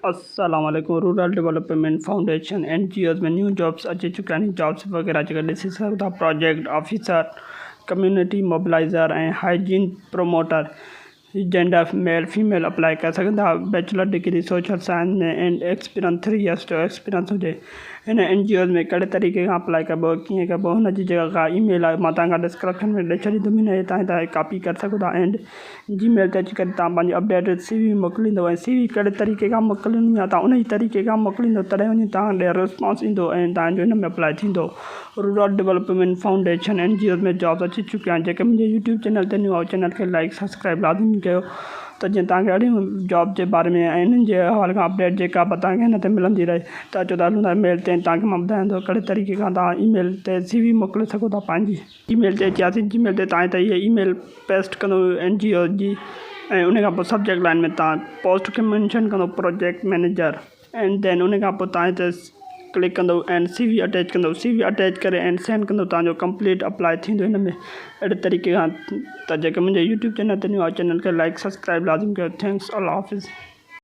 अस्सलामुअलैकुम। Rural development foundation NGOs में new jobs अची चुकिया आहिनि। जॉब्स वग़ैरह जेका ॾिसी सघो था, प्रोजेक्ट ऑफिसर, कम्युनिटी मोबिलाइज़र ऐं hygiene promoter, gender male female apply करे सघंदा। बैचलर डिग्री सोशल साइंस में एंड एक्सपीरियंस 3 years जो एक्सपीरियंस हुजे। हिन NGOs में कहिड़े तरीक़े खां अप्लाई कबो, कीअं कबो, हुनजी जेका का ईमेल आहे मां तव्हांखां डिस्क्रिप्शन में ॾेई छॾींदुमि। हिन तव्हां कॉपी करे सघो था एंड Gmail ते अची करे तव्हां पंहिंजी अपडेटेड CV मोकिलींदो ऐं CV कहिड़े तरीक़े खां मोकिलिणी आहे तव्हां उन ई तरीक़े खां मोकिलींदो, तॾहिं वञी तव्हां ॾे रिस्पॉन्स ईंदो ऐं तव्हांजो हिन में अप्लाई थींदो। रूरल डेवलपमेंट फाउंडेशन NGOs में जॉब्स अची चुकिया आहिनि। जेके मुंहिंजे यूट्यूब चैनल ते न्यू आहे चैनल खे लाइक सब्सक्राइब लाज़मी कयो, त जीअं तव्हांखे अहिड़ियूं जॉब जे बारे में ऐं इन्हनि जे हवाले खां अपडेट जेका बि तव्हांखे हिन ते मिलंदी रहे। त अचो त हलूं था मेल ते, तव्हांखे मां ॿुधाईंदो कहिड़े तरीक़े खां तव्हां ईमेल ते CV मोकिले सघो था। पंहिंजी ईमेल ते अचियासीं। Gmail ते तव्हां त इहे ईमेल पेस्ट कंदो NGO जी ऐं उन खां पोइ सब्जेक्ट लाइन में तव्हां पोस्ट खे मेंशन कंदो प्रोजेक्ट मैनेजर एंड देन उन खां पोइ तव्हां हिते क्लिक कंदो एंड CV अटैच कंदो। CV अटैच करे एंड सेंड कंदो, तव्हांजो कंप्लीट अप्लाई थींदो हिन में अहिड़े तरीक़े खां। त जेके मुंहिंजे यूट्यूब चैनल ते न्यू आहे चैनल खे लाइक सब्सक्राइब लाज़मी कयो। थैंक्स, अल्लाह हाफ़िज़।